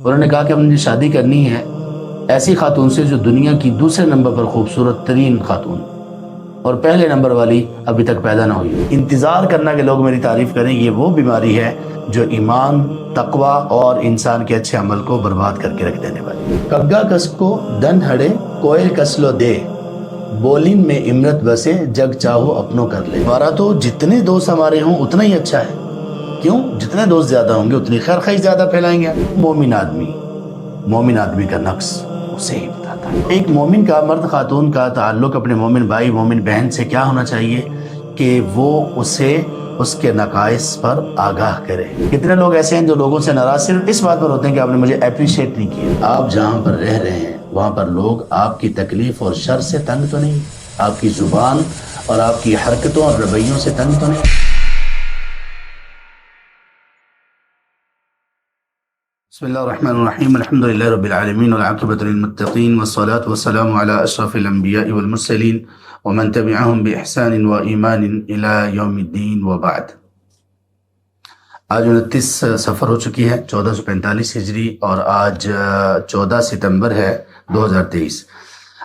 انہوں نے کہا کہ ہم نے شادی کرنی ہے ایسی خاتون سے جو دنیا کی دوسرے نمبر پر خوبصورت ترین خاتون اور پہلے نمبر والی ابھی تک پیدا نہ ہوئی. انتظار کرنا کہ لوگ میری تعریف کریں، یہ وہ بیماری ہے جو ایمان، تقوی اور انسان کے اچھے عمل کو برباد کر کے رکھ دینے والی. کگا کس کو دن ہڑے کوئل کسلو دے، بولن میں امرت بسے جگ چاہو اپنوں کر لے. ہمارا تو جتنے دوست ہمارے ہوں اتنا ہی اچھا ہے. کیوں؟ جتنے دوست زیادہ ہوں گے اتنی خیر خواہی زیادہ پھیلائیں گے. مومن آدمی کا نقص اسے ہی بتاتا ہے. ایک مومن کا، مرد خاتون کا تعلق اپنے مومن بھائی مومن بہن سے کیا ہونا چاہیے کہ وہ اسے اس کے نقائص پر آگاہ کرے. کتنے لوگ ایسے ہیں جو لوگوں سے ناراض صرف اس بات پر ہوتے ہیں کہ آپ نے مجھے اپریشیٹ نہیں کیا. آپ جہاں پر رہ رہے ہیں وہاں پر لوگ آپ کی تکلیف اور شر سے تنگ تو نہیں، آپ کی زبان اور آپ کی حرکتوں اور رویوں سے تنگ تو نہیں. بسم اللہ الرحمن الرحیم، الحمد للہ رب العالمین والعاقبۃ للمتقین والصلاة والسلام علی اشرف الانبیاء والمرسلین ومن تبعهم بإحسان وإیمان الى یوم الدین وبعد. آج 29 سفر ہو چکی ہے 1445 ہجری اور آج 14 ستمبر ہے 2023.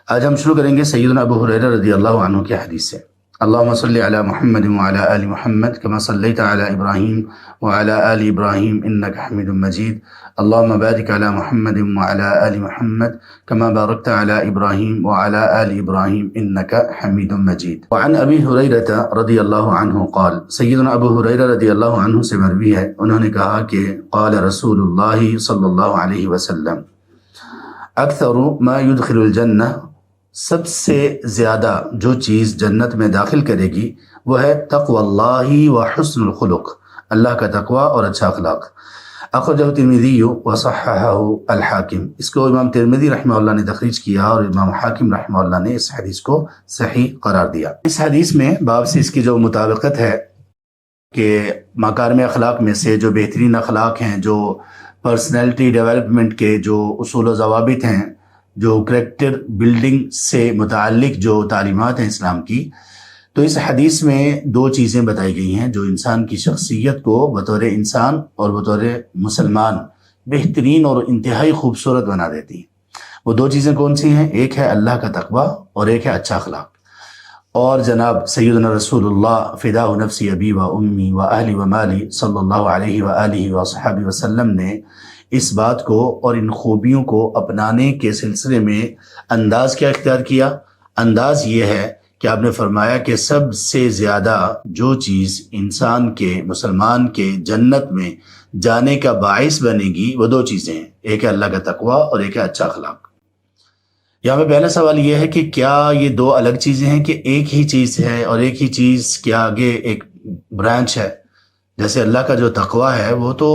آج ہم شروع کریں گے سیدنا ابو ہریرہ رضی اللہ عنہ کی حدیث سے. اللہم صلی علی محمد وعلی آل محمد کما صلیت علی ابراہیم وعلی آل ابراہیم انکا حمید مجید. اللہم بارک علی محمد وعلی آل محمد کما بارکت علی ابراہیم وعلی آل ابراہیم انکا حمید مجید. وعن ابی ہریرہ رضی اللہ عنہ قال، سیدنا ابو ہریرہ رضی اللہ عنہ سے مروی ہے، انہوں نے کہا کہ قال رسول اللہ صلی اللہ علیہ وسلم، اکثر ما يدخل الجنہ، سب سے زیادہ جو چیز جنت میں داخل کرے گی وہ ہے تقوی اللہ و حسن الخلق، اللہ کا تقوی اور اچھا اخلاق. اخرجہ ترمذی وصححہ الحاکم، اس کو امام ترمذی رحمہ اللہ نے تخریج کیا اور امام حاکم رحمہ اللہ نے اس حدیث کو صحیح قرار دیا. اس حدیث میں باب سے اس کی جو مطابقت ہے کہ مکارم اخلاق میں سے جو بہترین اخلاق ہیں، جو پرسنالٹی ڈیولپمنٹ کے جو اصول و ضوابط ہیں، جو کریکٹر بلڈنگ سے متعلق جو تعلیمات ہیں اسلام کی، تو اس حدیث میں دو چیزیں بتائی گئی ہیں جو انسان کی شخصیت کو بطور انسان اور بطور مسلمان بہترین اور انتہائی خوبصورت بنا دیتی ہیں. وہ دو چیزیں کون سی ہیں؟ ایک ہے اللہ کا تقوی اور ایک ہے اچھا اخلاق. اور جناب سیدنا رسول اللہ فداء نفسی ابی و امی و اہلی و مالی صلی اللہ علیہ وآلہ وصحبہ وسلم نے اس بات کو اور ان خوبیوں کو اپنانے کے سلسلے میں انداز کیا اختیار کیا؟ انداز یہ ہے کہ آپ نے فرمایا کہ سب سے زیادہ جو چیز انسان کے، مسلمان کے جنت میں جانے کا باعث بنے گی وہ دو چیزیں ہیں، ایک ہے اللہ کا تقوی اور ایک ہے اچھا اخلاق. یہاں پہ پہلا سوال یہ ہے کہ کیا یہ دو الگ چیزیں ہیں کہ ایک ہی چیز ہے، اور ایک ہی چیز کے آگے ایک برانچ ہے؟ جیسے اللہ کا جو تقوی ہے وہ تو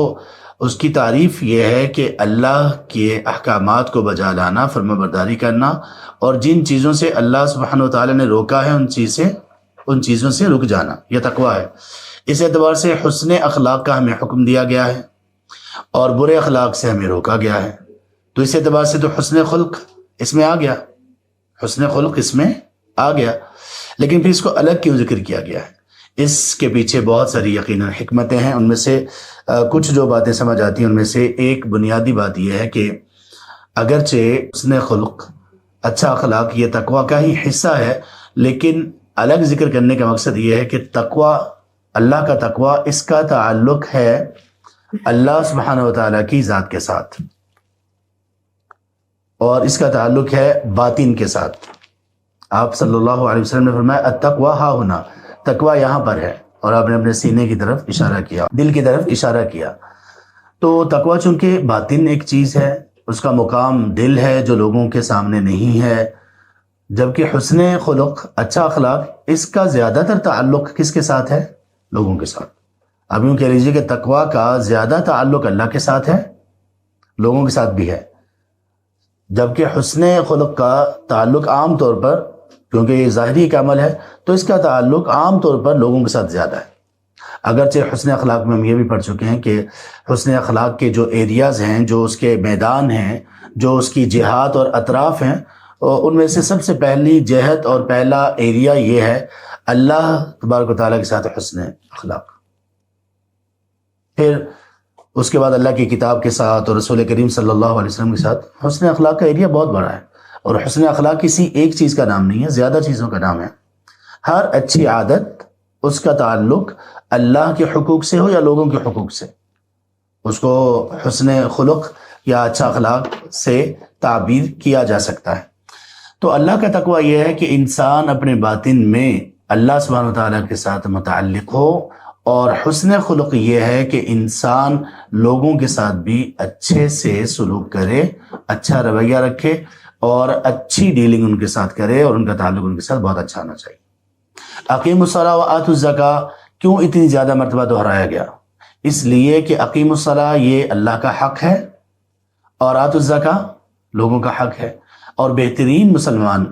اس کی تعریف یہ ہے کہ اللہ کے احکامات کو بجا لانا، فرما برداری کرنا، اور جن چیزوں سے اللہ سبحانہ وتعالی نے روکا ہے ان چیزوں سے رک جانا، یہ تقوی ہے. اس اعتبار سے حسن اخلاق کا ہمیں حکم دیا گیا ہے اور برے اخلاق سے ہمیں روکا گیا ہے. تو اس اعتبار سے تو حسن خلق اس میں آ گیا، حسن خلق اس میں آ گیا. لیکن پھر اس کو الگ کیوں ذکر کیا گیا ہے؟ اس کے پیچھے بہت ساری یقیناً حکمتیں ہیں. ان میں سے کچھ جو باتیں سمجھ آتی ہیں ان میں سے ایک بنیادی بات یہ ہے کہ اگرچہ حسن خلق، اچھا اخلاق یہ تقوی کا ہی حصہ ہے، لیکن الگ ذکر کرنے کا مقصد یہ ہے کہ تقوی، اللہ کا تقوی، اس کا تعلق ہے اللہ سبحانہ وتعالیٰ کی ذات کے ساتھ، اور اس کا تعلق ہے باطن کے ساتھ. آپ صلی اللہ علیہ وسلم نے فرمایا التقوی ہا ہنا، تقوی یہاں پر ہے، اور آپ نے اپنے سینے کی طرف اشارہ کیا، دل کی طرف اشارہ کیا. تو تقوی چونکہ باطن ایک چیز ہے، اس کا مقام دل ہے جو لوگوں کے سامنے نہیں ہے، جبکہ حسن خلق، اچھا اخلاق، اس کا زیادہ تر تعلق کس کے ساتھ ہے؟ لوگوں کے ساتھ. اب یوں کہہ لیجیے کہ تقوی کا زیادہ تعلق اللہ کے ساتھ ہے، لوگوں کے ساتھ بھی ہے، جبکہ حسن خلق کا تعلق عام طور پر، کیونکہ یہ ظاہری ایک عمل ہے تو اس کا تعلق عام طور پر لوگوں کے ساتھ زیادہ ہے. اگرچہ حسن اخلاق میں ہم یہ بھی پڑھ چکے ہیں کہ حسن اخلاق کے جو ایریاز ہیں، جو اس کے میدان ہیں، جو اس کی جہات اور اطراف ہیں، ان میں سے سب سے پہلی جہت اور پہلا ایریا یہ ہے اللہ تبارک و تعالیٰ کے ساتھ حسن اخلاق. پھر اس کے بعد اللہ کی کتاب کے ساتھ اور رسول کریم صلی اللہ علیہ وسلم کے ساتھ حسن اخلاق کا ایریا بہت بڑا ہے، اور حسن اخلاق کسی ایک چیز کا نام نہیں ہے، زیادہ چیزوں کا نام ہے۔ ہر اچھی عادت اس کا تعلق اللہ کے حقوق سے ہو یا لوگوں کے حقوق سے، اس کو حسن خلق یا اچھا اخلاق سے تعبیر کیا جا سکتا ہے۔ تو اللہ کا تقویٰ یہ ہے کہ انسان اپنے باطن میں اللہ سبحانہ و تعالیٰ کے ساتھ متعلق ہو، اور حسن خلق یہ ہے کہ انسان لوگوں کے ساتھ بھی اچھے سے سلوک کرے، اچھا رویہ رکھے، اور اچھی ڈیلنگ ان کے ساتھ کرے، اور ان کا تعلق ان کے ساتھ بہت اچھا ہونا چاہیے۔ اقیم الصلاۃ و آتوا الزکاۃ کیوں اتنی زیادہ مرتبہ دہرایا گیا؟ اس لیے کہ اقیم الصلاۃ یہ اللہ کا حق ہے، اور آتوا الزکاۃ لوگوں کا حق ہے، اور بہترین مسلمان،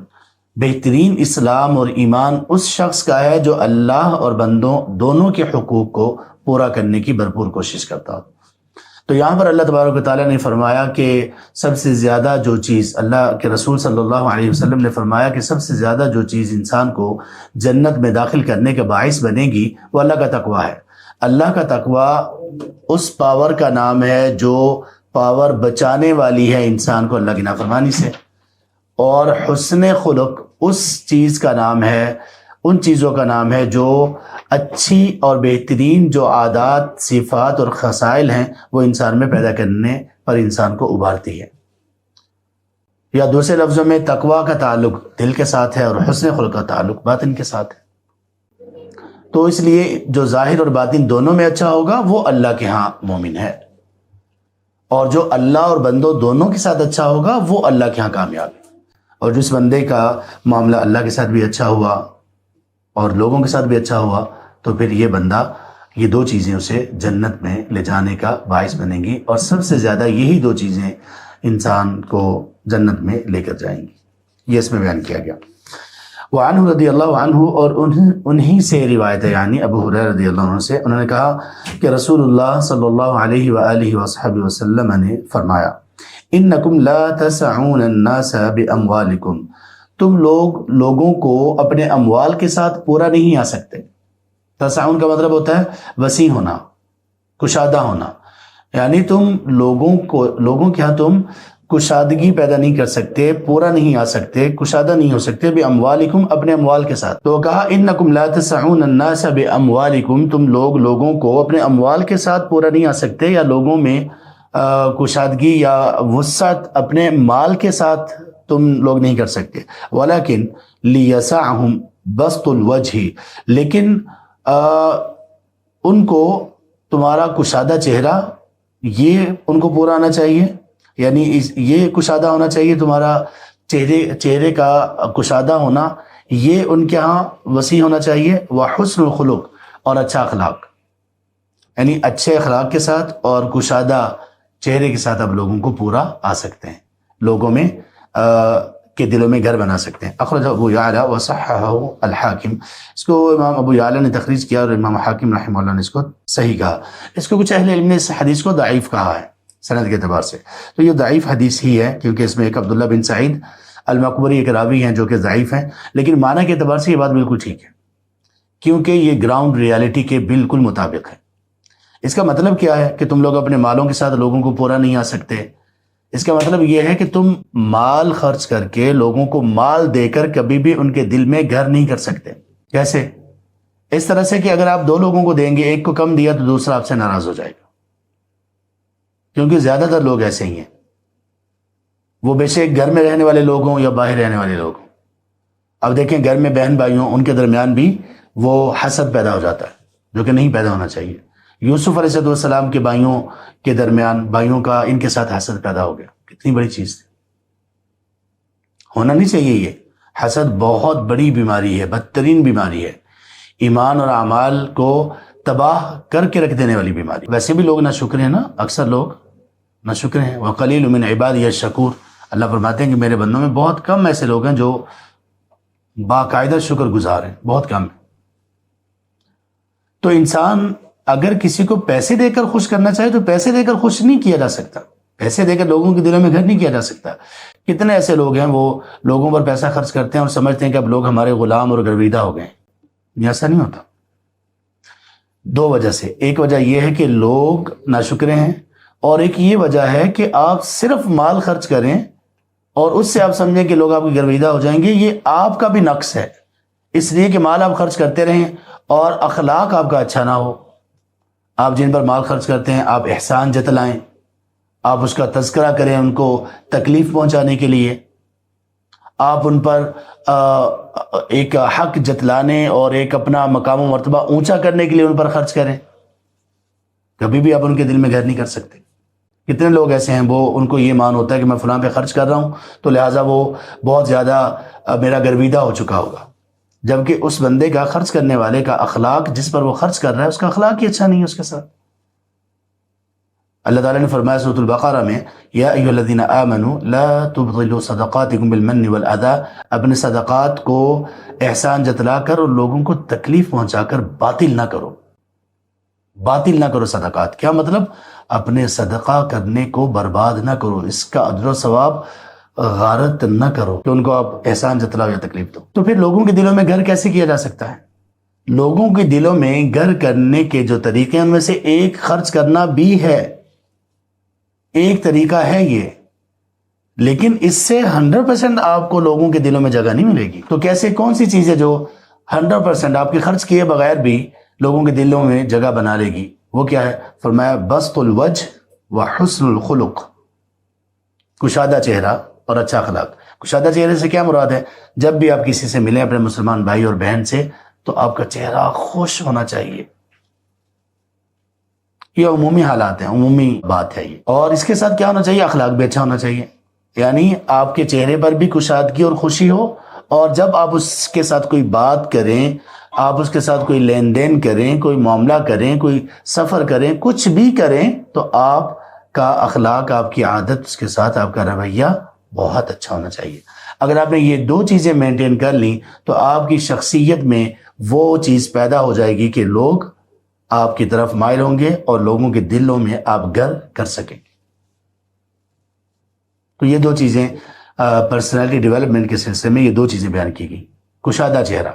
بہترین اسلام اور ایمان اس شخص کا ہے جو اللہ اور بندوں دونوں کے حقوق کو پورا کرنے کی بھرپور کوشش کرتا ہو۔ تو یہاں پر اللہ تبارک و تعالیٰ نے فرمایا کہ سب سے زیادہ جو چیز، اللہ کے رسول صلی اللہ علیہ وسلم نے فرمایا کہ سب سے زیادہ جو چیز انسان کو جنت میں داخل کرنے کا باعث بنے گی وہ اللہ کا تقویٰ ہے۔ اللہ کا تقویٰ اس پاور کا نام ہے جو پاور بچانے والی ہے انسان کو اللہ کی نافرمانی سے، اور حسن خلق اس چیز کا نام ہے، ان چیزوں کا نام ہے جو اچھی اور بہترین جو عادات، صفات اور خصائل ہیں وہ انسان میں پیدا کرنے پر انسان کو ابھارتی ہے۔ یا دوسرے لفظوں میں تقویٰ کا تعلق دل کے ساتھ ہے، اور حسن خلق کا تعلق باطن کے ساتھ ہے۔ تو اس لیے جو ظاہر اور باطن دونوں میں اچھا ہوگا وہ اللہ کے ہاں مومن ہے، اور جو اللہ اور بندوں دونوں کے ساتھ اچھا ہوگا وہ اللہ کے ہاں کامیاب ہے۔ اور جس بندے کا معاملہ اللہ کے ساتھ بھی اچھا ہوا اور لوگوں کے ساتھ بھی اچھا ہوا تو پھر یہ بندہ، یہ دو چیزیں اسے جنت میں لے جانے کا باعث بنیں گی، اور سب سے زیادہ یہی دو چیزیں انسان کو جنت میں لے کر جائیں گی، یہ اس میں بیان کیا گیا۔ وعنہ رضی اللہ عنہ، اور انہی سے روایت ہے، یعنی ابو ہریرہ رضی اللہ عنہ سے، انہوں نے کہا کہ رسول اللہ صلی اللہ علیہ وآلہ وصحبہ وسلم نے فرمایا، انکم لا تسعون الناس باموالکم، تم لوگوں کو اپنے اموال کے ساتھ پورا نہیں آ سکتے۔ تسعون کا مطلب ہوتا ہے وسیع ہونا، کشادہ ہونا، یعنی تم لوگوں کے ہاں تم کشادگی پیدا نہیں کر سکتے، پورا نہیں آ سکتے، کشادہ نہیں ہو سکتے، باموالکم اپنے اموال کے ساتھ۔ تو کہا انکم لا تسعون الناس باموالکم، تم لوگوں کو اپنے اموال کے ساتھ پورا نہیں آ سکتے، یا لوگوں میں کشادگی یا وسعت اپنے مال کے ساتھ تم لوگ نہیں کر سکتے۔ ولیکن لیسعہم بسط الوجہ، لیکن ان کو تمہارا کشادہ چہرہ یہ ان کو پورا آنا چاہیے، یعنی یہ کشادہ ہونا چاہیے، تمہارا چہرے کا کشادہ ہونا یہ ان کے ہاں وسیع ہونا چاہیے۔ وحسن الخلق، اور اچھا اخلاق، یعنی اچھے اخلاق کے ساتھ اور کشادہ چہرے کے ساتھ اب لوگوں کو پورا آ سکتے ہیں، لوگوں میں کے دلوں میں گھر بنا سکتے ہیں۔ اخرج ابو یعلا وصححہ الحاکم، اس کو امام ابو یعلا نے تخریج کیا اور امام حاکم رحمہ اللہ نے اس کو صحیح کہا۔ اس کو کچھ اہل علم نے اس حدیث کو ضعیف کہا ہے سند کے اعتبار سے، تو یہ ضعیف حدیث ہی ہے، کیونکہ اس میں ایک عبداللہ بن سعید المقبری ایک راوی ہیں جو کہ ضعیف ہیں، لیکن معنی کے اعتبار سے یہ بات بالکل ٹھیک ہے، کیونکہ یہ گراؤنڈ ریالٹی کے بالکل مطابق ہے۔ اس کا مطلب کیا ہے کہ تم لوگ اپنے مالوں کے ساتھ لوگوں کو پورا نہیں آ سکتے؟ اس کا مطلب یہ ہے کہ تم مال خرچ کر کے لوگوں کو مال دے کر کبھی بھی ان کے دل میں گھر نہیں کر سکتے۔ کیسے؟ اس طرح سے کہ اگر آپ دو لوگوں کو دیں گے، ایک کو کم دیا تو دوسرا آپ سے ناراض ہو جائے گا، کیونکہ زیادہ تر لوگ ایسے ہی ہیں، وہ بے شک گھر میں رہنے والے لوگ ہوں یا باہر رہنے والے لوگ ہوں۔ اب دیکھیں گھر میں بہن بھائی ہوں، ان کے درمیان بھی وہ حسد پیدا ہو جاتا ہے جو کہ نہیں پیدا ہونا چاہیے۔ یوسف علیہ السلام کے بھائیوں کے درمیان، بھائیوں کا ان کے ساتھ حسد پیدا ہو گیا، کتنی بڑی چیز تھی، ہونا نہیں چاہیے۔ یہ حسد بہت بڑی بیماری ہے، بدترین بیماری ہے، ایمان اور اعمال کو تباہ کر کے رکھ دینے والی بیماری۔ ویسے بھی لوگ ناشکر ہیں نا، اکثر لوگ ناشکر ہیں۔ وقلیل من عبادی الشکور، اللہ فرماتے ہیں کہ میرے بندوں میں بہت کم ایسے لوگ ہیں جو باقاعدہ شکر گزار ہیں، بہت کم ہیں۔ تو انسان اگر کسی کو پیسے دے کر خوش کرنا چاہے تو پیسے دے کر خوش نہیں کیا جا سکتا، پیسے دے کر لوگوں کے دلوں میں گھر نہیں کیا جا سکتا۔ کتنے ایسے لوگ ہیں وہ لوگوں پر پیسہ خرچ کرتے ہیں اور سمجھتے ہیں کہ اب لوگ ہمارے غلام اور گرویدہ ہو گئے ہیں، یہ ایسا نہیں ہوتا۔ دو وجہ سے، ایک وجہ یہ ہے کہ لوگ ناشکرے ہیں، اور ایک یہ وجہ ہے کہ آپ صرف مال خرچ کریں اور اس سے آپ سمجھیں کہ لوگ آپ کی گرویدہ ہو جائیں گے، یہ آپ کا بھی نقص ہے، اس لیے کہ مال آپ خرچ کرتے رہیں اور اخلاق آپ کا اچھا نہ ہو۔ آپ جن پر مال خرچ کرتے ہیں آپ احسان جتلائیں، آپ اس کا تذکرہ کریں ان کو تکلیف پہنچانے کے لیے، آپ ان پر ایک حق جتلانے اور ایک اپنا مقام و مرتبہ اونچا کرنے کے لیے ان پر خرچ کریں، کبھی بھی آپ ان کے دل میں گھر نہیں کر سکتے۔ کتنے لوگ ایسے ہیں وہ ان کو یہ مان ہوتا ہے کہ میں فلاں پہ خرچ کر رہا ہوں تو لہٰذا وہ بہت زیادہ میرا گرویدہ ہو چکا ہوگا، جبکہ اس بندے کا، خرچ کرنے والے کا اخلاق، جس پر وہ خرچ کر رہا ہے اس کا اخلاق ہی اچھا نہیں ہے اس کے ساتھ۔ اللہ تعالیٰ نے فرمایا سورۃ البقرہ میں، یا ایھا الذین آمنوا لا تبطلوا صدقاتکم بالمن والأذی، اپنے صدقات کو احسان جتلا کر اور لوگوں کو تکلیف پہنچا کر باطل نہ کرو، باطل نہ کرو صدقات۔ کیا مطلب؟ اپنے صدقہ کرنے کو برباد نہ کرو، اس کا اجر و ثواب غارت نہ کرو کہ ان کو آپ احسان جتلاؤ یا تکلیف دو۔ تو پھر لوگوں کے دلوں میں گھر کیسے کیا جا سکتا ہے؟ لوگوں کے دلوں میں گھر کرنے کے جو طریقے ہیں ان میں سے ایک خرچ کرنا بھی ہے، ایک طریقہ ہے یہ، لیکن اس سے 100% آپ کو لوگوں کے دلوں میں جگہ نہیں ملے گی۔ تو کیسے، کون سی چیز ہے جو 100% آپ کے خرچ کیے بغیر بھی لوگوں کے دلوں میں جگہ بنا لے گی؟ وہ کیا ہے؟ فرمایا بسط الوجہ وحسن الخلق، کشادہ چہرہ اور اچھا اخلاق۔ کشادہ چہرے سے کیا مراد ہے؟ جب بھی آپ کسی سے ملیں، اپنے مسلمان بھائی اور بہن سے، تو آپ کا چہرہ خوش ہونا چاہیے۔ یہ عمومی حالات ہیں، عمومی بات ہے یہ۔ اور اس کے ساتھ کیا ہونا چاہیے؟ اخلاق بھی اچھا ہونا چاہیے، یعنی آپ کے چہرے پر بھی کشادگی اور خوشی ہو، اور جب آپ اس کے ساتھ کوئی بات کریں، آپ اس کے ساتھ کوئی لین دین کریں، کوئی معاملہ کریں، کوئی سفر کریں، کچھ بھی کریں، تو آپ کا اخلاق، آپ کی عادت، اس کے ساتھ آپ کا رویہ بہت اچھا ہونا چاہیے۔ اگر آپ نے یہ دو چیزیں مینٹین کر لیں تو آپ کی شخصیت میں وہ چیز پیدا ہو جائے گی کہ لوگ آپ کی طرف مائل ہوں گے اور لوگوں کے دلوں میں آپ گھر کر سکیں گے۔ تو یہ دو چیزیں پرسنالٹی ڈیولپمنٹ کے سلسلے میں، یہ دو چیزیں بیان کی گئی۔ کشادہ چہرہ،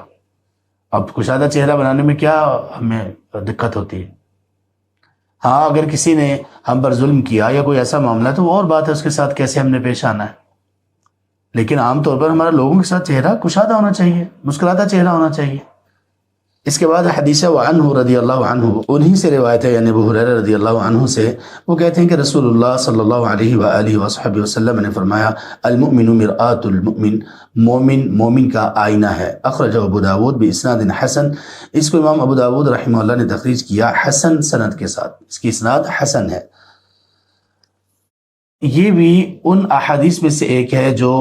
اب کشادہ چہرہ بنانے میں کیا ہمیں دقت ہوتی ہے؟ ہاں، اگر کسی نے ہم پر ظلم کیا یا کوئی ایسا معاملہ تو وہ اور بات ہے، اس کے ساتھ کیسے ہم نے پیش آنا ہے، لیکن عام طور پر ہمارا لوگوں کے ساتھ چہرہ کشادہ ہونا چاہیے، مسکراتا چہرہ ہونا چاہیے۔ اس کے بعد حدیث وعنہ رضی اللہ عنہ، انہی سے روایت ہے، یعنی ابو ہریرہ رضی اللہ عنہ سے، وہ کہتے ہیں کہ رسول اللہ صلی اللہ علیہ وآلہ وصحبہ وسلم نے فرمایا، المؤمن مرآۃ المؤمن، مومن مومن کا آئینہ ہے۔ اخرجہ ابو داود باسناد حسن، اس کو امام ابو داود رحمہ اللہ نے تخریج کیا حسن سند کے ساتھ، اس کی اسناد حسن ہے۔ یہ بھی ان احادیث میں سے ایک ہے جو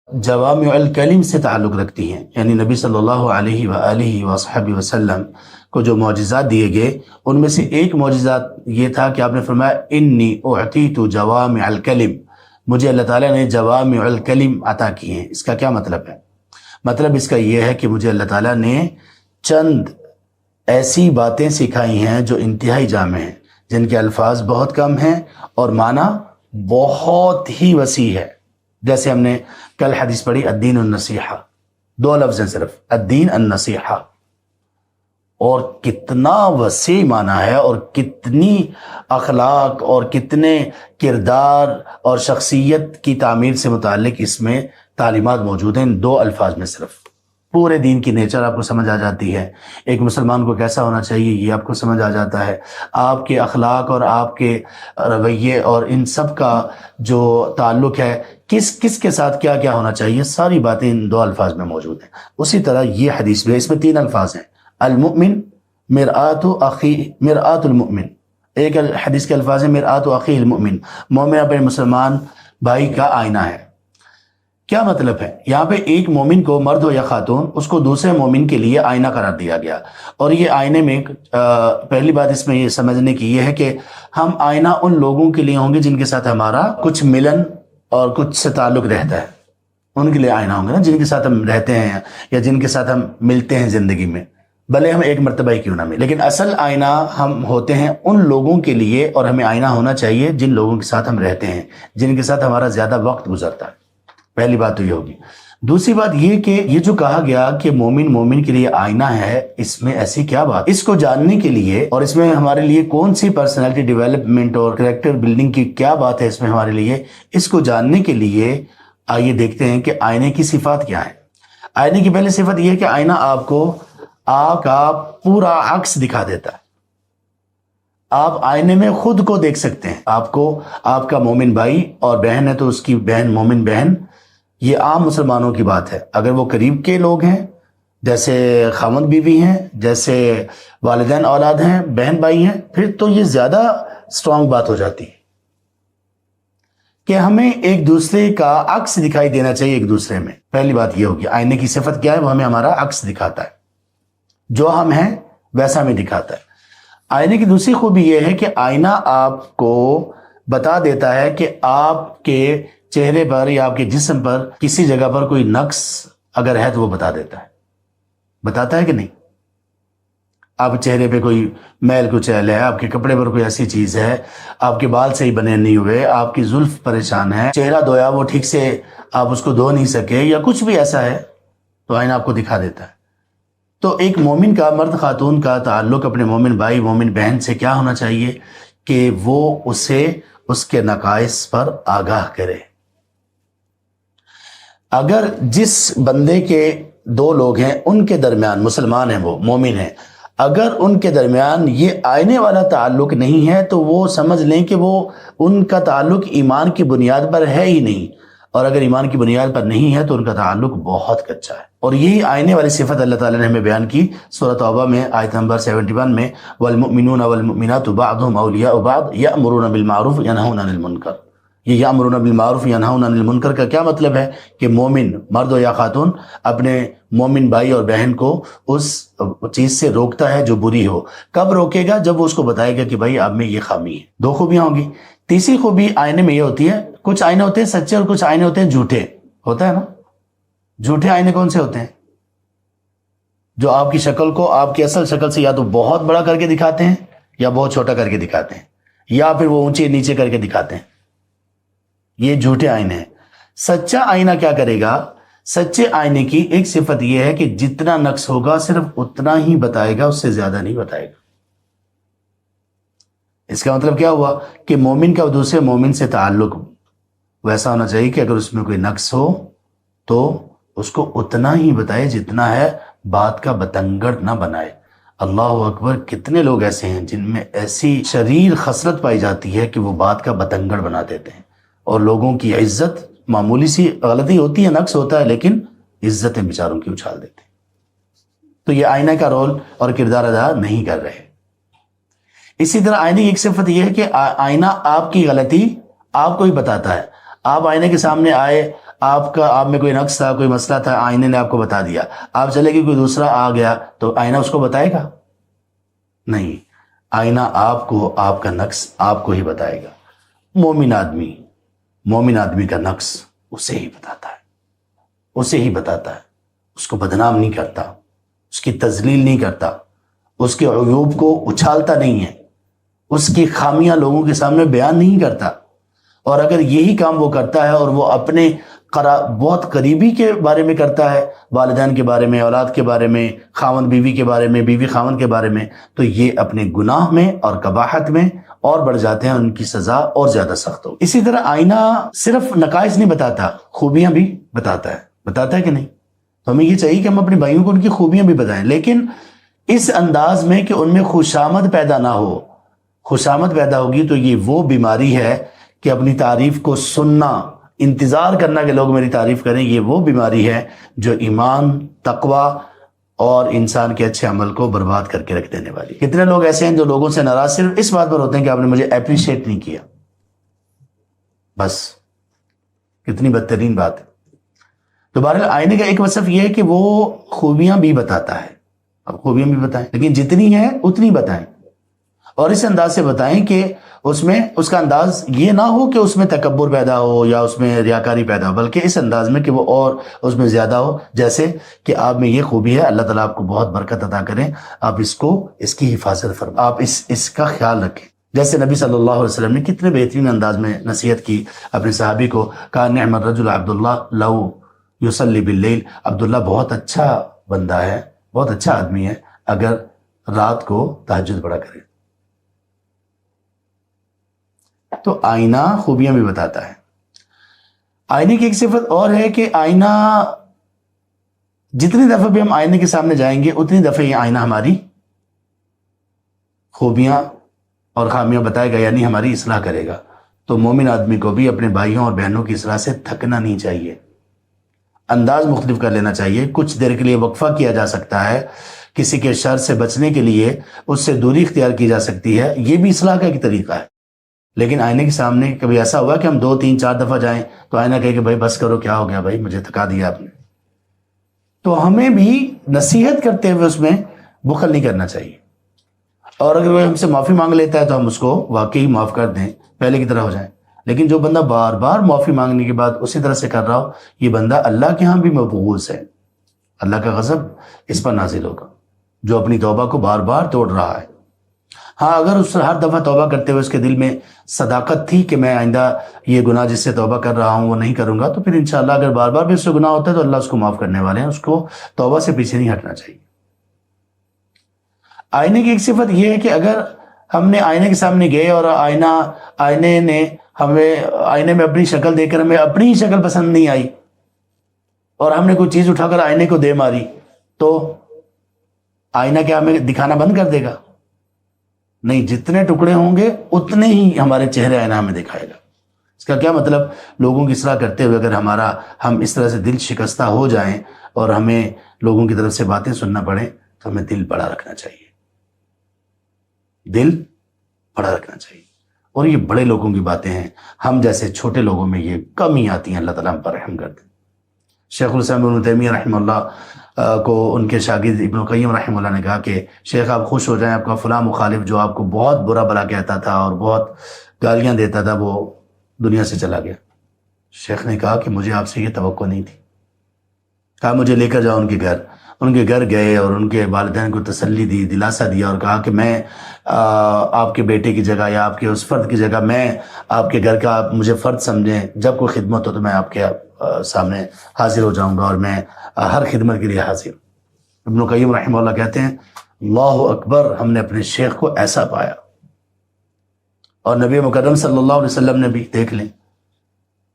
جوامع الکلم سے تعلق رکھتی ہیں، یعنی نبی صلی اللہ علیہ وآلہ وصحبہ وسلم کو جو معجزات دیے گئے ان میں سے ایک معجزات یہ تھا کہ آپ نے فرمایا انی اعطیت جوامع الکلم، مجھے اللہ تعالیٰ نے جوامع الکلم عطا کی ہیں۔ اس کا کیا مطلب ہے؟ مطلب اس کا یہ ہے کہ مجھے اللہ تعالیٰ نے چند ایسی باتیں سکھائی ہیں جو انتہائی جامع ہیں، جن کے الفاظ بہت کم ہیں اور معنی بہت ہی وسیع ہے۔ جیسے ہم نے کل حدیث پڑھی الدین النصیحہ، دو لفظ ہیں صرف، الدین النصیحہ، اور کتنا وسیع معنی ہے، اور کتنی اخلاق اور کتنے کردار اور شخصیت کی تعمیر سے متعلق اس میں تعلیمات موجود ہیں، ان دو الفاظ میں صرف۔ پورے دین کی نیچر آپ کو سمجھ آ جاتی ہے، ایک مسلمان کو کیسا ہونا چاہیے یہ آپ کو سمجھ آ جاتا ہے، آپ کے اخلاق اور آپ کے رویے اور ان سب کا جو تعلق ہے، کس کے ساتھ کیا کیا ہونا چاہیے، ساری باتیں ان دو الفاظ میں موجود ہیں۔ اسی طرح یہ حدیث بھی، اس میں تین الفاظ ہیں، المؤمن مرآۃ اخی، مرآۃ المؤمن، ایک حدیث کے الفاظ ہیں مرآۃ اخی المؤمن، مومن اپنے مسلمان بھائی کا آئینہ ہے۔ کیا مطلب ہے؟ یہاں پہ ایک مومن کو، مرد ہو یا خاتون، اس کو دوسرے مومن کے لیے آئینہ قرار دیا گیا، اور یہ آئینے میں پہلی بات اس میں یہ سمجھنے کی یہ ہے کہ ہم آئینہ ان لوگوں کے لیے ہوں گے جن کے ساتھ ہمارا کچھ ملن اور کچھ سے تعلق رہتا ہے، ان کے لیے آئینہ ہوں گے نا، جن کے ساتھ ہم رہتے ہیں یا جن کے ساتھ ہم ملتے ہیں زندگی میں، بھلے ہم ایک مرتبہ ہی کیوں نہ ملیں، لیکن اصل آئینہ ہم ہوتے ہیں ان لوگوں کے لیے، اور ہمیں آئینہ ہونا چاہیے جن لوگوں کے ساتھ ہم رہتے ہیں، جن کے ساتھ ہمارا زیادہ وقت گزرتا ہے۔ پہلی بات تو یہ ہوگی۔ دوسری بات یہ کہ یہ جو کہا گیا کہ مومن کے لیے آئینہ ہے، اس میں ایسی کیا بات؟ اس کو جاننے کے لیے اور اس میں ہمارے لیے کون سی پرسنالٹی ڈیولپمنٹ اور کریکٹر بلڈنگ کی کیا بات ہے اس میں ہمارے لیے، اس کو جاننے کے لیے آئیے دیکھتے ہیں کہ آئینے کی صفات کیا ہیں۔ آئینے کی پہلی صفت یہ ہے کہ آئینہ آپ کو آپ کا پورا عکس دکھا دیتا ہے۔ آپ آئینے میں خود کو دیکھ سکتے ہیں۔ آپ کو آپ کا مومن بھائی اور بہن ہے تو اس کی بہن مومن بہن، یہ عام مسلمانوں کی بات ہے۔ اگر وہ قریب کے لوگ ہیں جیسے خاوند بیوی ہیں، جیسے والدین اولاد ہیں، بہن بھائی ہیں، پھر تو یہ زیادہ سٹرونگ بات ہو جاتی ہے کہ ہمیں ایک دوسرے کا عکس دکھائی دینا چاہیے ایک دوسرے میں۔ پہلی بات یہ ہوگی آئینے کی صفت کیا ہے، وہ ہمیں ہمارا عکس دکھاتا ہے، جو ہم ہیں ویسا ہمیں دکھاتا ہے۔ آئینے کی دوسری خوبی یہ ہے کہ آئینہ آپ کو بتا دیتا ہے کہ آپ کے چہرے پر یا آپ کے جسم پر کسی جگہ پر کوئی نقص اگر ہے تو وہ بتا دیتا ہے۔ بتاتا ہے کہ نہیں؟ آپ چہرے پہ کوئی میل کچیل ہے، آپ کے کپڑے پر کوئی ایسی چیز ہے، آپ کے بال صحیح بنے نہیں ہوئے، آپ کی زلف پریشان ہے، چہرہ دھویا وہ ٹھیک سے آپ اس کو دھو نہیں سکے، یا کچھ بھی ایسا ہے تو آئینہ آپ کو دکھا دیتا ہے۔ تو ایک مومن کا، مرد خاتون کا تعلق اپنے مومن بھائی مومن بہن سے کیا ہونا چاہیے کہ وہ اسے اس کے نقائص پر آگاہ کرے۔ اگر جس بندے کے دو لوگ ہیں ان کے درمیان، مسلمان ہیں وہ مومن ہیں، اگر ان کے درمیان یہ آئینے والا تعلق نہیں ہے تو وہ سمجھ لیں کہ وہ ان کا تعلق ایمان کی بنیاد پر ہے ہی نہیں، اور اگر ایمان کی بنیاد پر نہیں ہے تو ان کا تعلق بہت کچا ہے۔ اور یہی آئینے والی صفت اللہ تعالیٰ نے ہمیں بیان کی سورۃ توبہ میں آیت نمبر 71 میں، والمؤمنون والمؤمنات بعضهم اولیاء بعض یأمرون بالمعروف ینہون عن المنکر۔ یہ یامرون بالمعروف ینہون عن المنکر کا کیا مطلب ہے کہ مومن مرد ہو یا خاتون اپنے مومن بھائی اور بہن کو اس چیز سے روکتا ہے جو بری ہو۔ کب روکے گا؟ جب وہ اس کو بتائے گا کہ بھائی آپ میں یہ خامی ہے۔ دو خوبیاں ہوں گی۔ تیسری خوبی آئینے میں یہ ہوتی ہے، کچھ آئینے ہوتے ہیں سچے اور کچھ آئینے ہوتے ہیں جھوٹے، ہوتا ہے نا؟ جھوٹے آئینے کون سے ہوتے ہیں؟ جو آپ کی شکل کو آپ کی اصل شکل سے یا تو بہت بڑا کر کے دکھاتے ہیں یا بہت چھوٹا کر کے دکھاتے ہیں، یا پھر وہ اونچے نیچے کر کے دکھاتے ہیں۔ یہ جھوٹے آئینے ہیں۔ سچا آئینہ کیا کرے گا؟ سچے آئینے کی ایک صفت یہ ہے کہ جتنا نقص ہوگا صرف اتنا ہی بتائے گا، اس سے زیادہ نہیں بتائے گا۔ اس کا مطلب کیا ہوا کہ مومن کا دوسرے مومن سے تعلق ویسا ہونا چاہیے کہ اگر اس میں کوئی نقص ہو تو اس کو اتنا ہی بتائے جتنا ہے، بات کا بتنگڑ نہ بنائے۔ اللہ اکبر، کتنے لوگ ایسے ہیں جن میں ایسی شریر خصلت پائی جاتی ہے کہ وہ بات کا بتنگڑ بنا دیتے ہیں، اور لوگوں کی عزت، معمولی سی غلطی ہوتی ہے، نقص ہوتا ہے، لیکن عزتیں بیچاروں کی اچھال دیتے ہیں۔ تو یہ آئینہ کا رول اور کردار ادا نہیں کر رہے۔ اسی طرح آئینے کی ایک صفت یہ ہے کہ آئینہ آپ کی غلطی آپ کو ہی بتاتا ہے۔ آپ آئینے کے سامنے آئے، آپ میں کوئی نقص تھا، کوئی مسئلہ تھا، آئینے نے آپ کو بتا دیا، آپ چلے گئے، کوئی دوسرا آ گیا تو آئینہ اس کو بتائے گا؟ نہیں، آئینہ آپ کو آپ کا نقص آپ کو ہی بتائے گا۔ مومن آدمی کا نقص اسے ہی بتاتا ہے، اسے ہی بتاتا ہے، اس کو بدنام نہیں کرتا، اس کی تذلیل نہیں کرتا، اس کے عیوب کو اچھالتا نہیں ہے، اس کی خامیاں لوگوں کے سامنے بیان نہیں کرتا۔ اور اگر یہی کام وہ کرتا ہے اور وہ اپنے بہت قریبی کے بارے میں کرتا ہے، والدین کے بارے میں، اولاد کے بارے میں، خاوند بیوی کے بارے میں، بیوی خاوند کے بارے میں، تو یہ اپنے گناہ میں اور قباحت میں اور بڑھ جاتے ہیں، ان کی سزا اور زیادہ سخت ہو۔ اسی طرح آئینہ صرف نقائص نہیں بتاتا، خوبیاں بھی بتاتا ہے کہ نہیں؟ تو ہمیں یہ چاہیے کہ ہم اپنے بھائیوں کو ان کی خوبیاں بھی بتائیں، لیکن اس انداز میں کہ ان میں خوشامد پیدا نہ ہو۔ خوشامد پیدا ہوگی تو یہ وہ بیماری ہے کہ اپنی تعریف کو سننا، انتظار کرنا کہ لوگ میری تعریف کریں، یہ وہ بیماری ہے جو ایمان، تقوی اور انسان کے اچھے عمل کو برباد کر کے رکھ دینے والی۔ کتنے لوگ ایسے ہیں جو لوگوں سے ناراض صرف اس بات پر ہوتے ہیں کہ آپ نے مجھے اپریشیٹ نہیں کیا، بس۔ کتنی بدترین بات ہے۔ تو بہرحال آئینے کا ایک وصف یہ ہے کہ وہ خوبیاں بھی بتاتا ہے۔ اب خوبیاں بھی بتائیں، لیکن جتنی ہیں اتنی بتائیں، اور اس انداز سے بتائیں کہ اس میں اس کا انداز یہ نہ ہو کہ اس میں تکبر پیدا ہو یا اس میں ریاکاری پیدا ہو، بلکہ اس انداز میں کہ وہ اور اس میں زیادہ ہو، جیسے کہ آپ میں یہ خوبی ہے، اللہ تعالیٰ آپ کو بہت برکت عطا کریں، آپ اس کی حفاظت فرمائیں، آپ اس کا خیال رکھیں۔ جیسے نبی صلی اللہ علیہ وسلم نے کتنے بہترین انداز میں نصیحت کی اپنے صحابی کو، کہا نعم الرجل عبداللہ لو یصلی باللیل، عبداللہ بہت اچھا بندہ ہے، بہت اچھا آدمی ہے اگر رات کو تہجد پڑھا کرے۔ تو آئینہ خوبیاں بھی بتاتا ہے۔ آئینے کی ایک صفت اور ہے کہ آئینہ جتنی دفعہ بھی ہم آئینے کے سامنے جائیں گے اتنی دفعہ یہ آئینہ ہماری خوبیاں اور خامیاں بتائے گا، یعنی ہماری اصلاح کرے گا۔ تو مومن آدمی کو بھی اپنے بھائیوں اور بہنوں کی اصلاح سے تھکنا نہیں چاہیے، انداز مختلف کر لینا چاہیے۔ کچھ دیر کے لیے وقفہ کیا جا سکتا ہے، کسی کے شر سے بچنے کے لیے اس سے دوری اختیار کی جا سکتی ہے، یہ بھی اصلاح کا ایک طریقہ ہے۔ لیکن آئینے کے سامنے کبھی ایسا ہوا کہ ہم 2 3 4 دفعہ جائیں تو آئینہ کہے کہ بھائی بس کرو، کیا ہو گیا بھائی، مجھے تھکا دیا آپ نے۔ تو ہمیں بھی نصیحت کرتے ہوئے اس میں بخل نہیں کرنا چاہیے، اور اگر وہ ہم سے معافی مانگ لیتا ہے تو ہم اس کو واقعی معاف کر دیں، پہلے کی طرح ہو جائیں۔ لیکن جو بندہ بار بار معافی مانگنے کے بعد اسی طرح سے کر رہا ہو، یہ بندہ اللہ کے ہاں بھی مبغوض ہے، اللہ کا غضب اس پر نازل ہوگا، جو اپنی توبہ کو بار بار توڑ رہا ہے۔ ہاں اگر اس ہر دفعہ توبہ کرتے ہوئے اس کے دل میں صداقت تھی کہ میں آئندہ یہ گناہ جس سے توبہ کر رہا ہوں وہ نہیں کروں گا، تو پھر انشاءاللہ اگر بار بار بھی اس سے گناہ ہوتا ہے تو اللہ اس کو معاف کرنے والے ہیں، اس کو توبہ سے پیچھے نہیں ہٹنا چاہیے۔ آئینے کی ایک صفت یہ ہے کہ اگر ہم نے آئینے کے سامنے گئے اور آئینے نے ہمیں آئینے میں اپنی شکل دیکھ کر ہمیں اپنی ہی شکل پسند نہیں آئی اور ہم نے کوئی چیز اٹھا کر آئینے کو دے ماری، تو آئینہ کیا ہمیں دکھانا بند کر دے گا؟ نہیں، جتنے ٹکڑے ہوں گے اتنے ہی ہمارے چہرے آئینہ ہمیں دکھائے گا۔ اس کا کیا مطلب؟ لوگوں کی اصلاح کرتے ہوئے اگر ہم اس طرح سے دل شکستہ ہو جائیں اور ہمیں لوگوں کی طرف سے باتیں سننا پڑیں تو ہمیں دل بڑا رکھنا چاہیے، دل بڑا رکھنا چاہیے۔ اور یہ بڑے لوگوں کی باتیں ہیں، ہم جیسے چھوٹے لوگوں میں یہ کمی آتی ہیں، اللہ تعالیٰ ہم پر رحم کر دیں۔ شیخ الاسلام ابن تیمیہ رحمہ اللہ کو ان کے شاگرد ابن القیم رحمہ اللہ نے کہا کہ شیخ آپ خوش ہو جائیں، آپ کا فلاں مخالف جو آپ کو بہت برا بھلا کہتا تھا اور بہت گالیاں دیتا تھا وہ دنیا سے چلا گیا۔ شیخ نے کہا کہ مجھے آپ سے یہ توقع نہیں تھی، کہا مجھے لے کر جاؤ ان کے گھر۔ ان کے گھر گئے اور ان کے والدین کو تسلی دی، دلاسا دیا اور کہا کہ میں آپ کے بیٹے کی جگہ یا آپ کے اس فرد کی جگہ میں آپ کے گھر کا مجھے فرد سمجھیں، جب کوئی خدمت ہو تو میں آپ کے سامنے حاضر ہو جاؤں گا اور میں ہر خدمت کے لیے حاضر۔ ابن قیم رحمہ اللہ کہتے ہیں اللہ اکبر، ہم نے اپنے شیخ کو ایسا پایا۔ اور نبی مکرم صلی اللہ علیہ وسلم نے بھی دیکھ لیں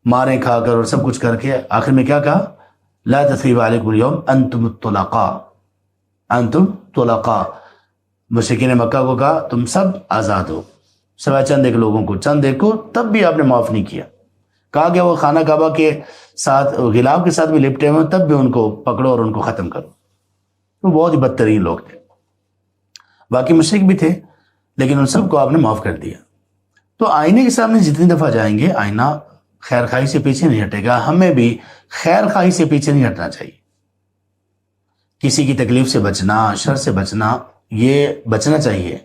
ماریں کھا کر اور سب کچھ کر کے آخر میں کیا کہا؟ لا تثریب علیکم اليوم انتم الطلقاء، انتم طلقاء۔ مشرکین مکہ کو کہا تم سب آزاد ہو، سوائے چند ایک لوگوں کو، چند ایک کو تب بھی آپ نے معاف نہیں کیا۔ کہا کہ وہ خانہ کعبہ کے ساتھ غلاف کے ساتھ بھی لپٹے ہوئے تب بھی ان کو پکڑو اور ان کو ختم کرو۔ وہ بہت ہی بدترین لوگ تھے، باقی مشرک بھی تھے لیکن ان سب کو آپ نے معاف کر دیا۔ تو آئینے کے سامنے جتنی دفعہ جائیں گے آئینہ خیر خواہی سے پیچھے نہیں ہٹے گا، ہمیں بھی خیر خواہی سے پیچھے نہیں ہٹنا چاہیے۔ کسی کی تکلیف سے بچنا، شر سے بچنا، یہ بچنا چاہیے،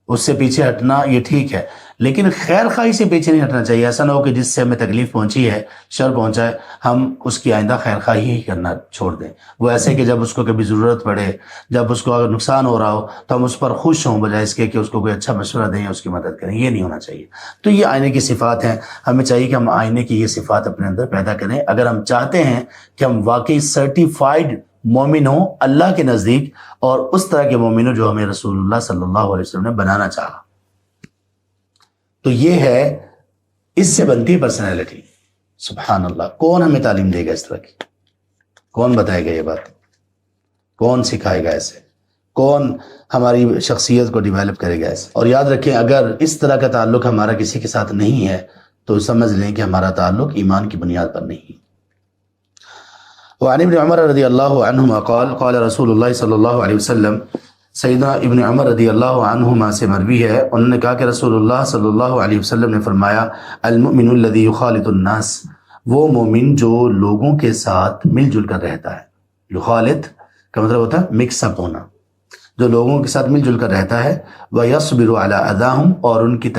اس سے پیچھے ہٹنا یہ ٹھیک ہے، لیکن خیر خواہی سے پیچھے نہیں ہٹنا چاہیے۔ ایسا نہ ہو کہ جس سے ہمیں تکلیف پہنچی ہے، شر پہنچا ہے، ہم اس کی آئندہ خیر خواہی ہی کرنا چھوڑ دیں۔ وہ ایسے کہ جب اس کو کبھی ضرورت پڑے، جب اس کو اگر نقصان ہو رہا ہو تو ہم اس پر خوش ہوں بجائے اس کے کہ اس کو کوئی اچھا مشورہ دیں یا اس کی مدد کریں، یہ نہیں ہونا چاہیے۔ تو یہ آئینے کی صفات ہیں، ہمیں چاہیے کہ ہم آئینے کی یہ صفات اپنے اندر پیدا کریں اگر ہم چاہتے ہیں کہ ہم واقعی سرٹیفائڈ مومن ہوں اللہ کے نزدیک، اور اس طرح کے مومن ہوں جو ہمیں رسول اللہ صلی اللہ علیہ وسلم نے بنانا چاہا۔ تو یہ ہے، اس سے بنتی ہے پرسنالٹی۔ سبحان اللہ، کون ہمیں تعلیم دے گا اس طرح کی؟ کون بتائے گا یہ بات؟ کون سکھائے گا ایسے؟ کون ہماری شخصیت کو ڈیولپ کرے گا ایسے؟ اور یاد رکھیں اگر اس طرح کا تعلق ہمارا کسی کے ساتھ نہیں ہے تو سمجھ لیں کہ ہمارا تعلق ایمان کی بنیاد پر نہیں۔ وعن ابن عمر رضی اللہ عنہما قال قال رسول اللہ صلی اللہ علیہ وسلم، سیدنا ابن عمر رضی اللہ عنہما سے مروی ہے، انہوں نے کہا کہ رسول اللہ صلی اللہ علیہ وسلم نے فرمایا المؤمن الذی یخالط الناس، وہ مومن جو لوگوں کے ساتھ مل جل کر رہتا ہے۔ یخالط کا مطلب ہوتا ہے مکس اپ ہونا، جو لوگوں کے ساتھ مل جل کر رہتا ہے۔ وَيَصْبِرُ عَلَىٰ أَذَاهُمْ، اور ان کی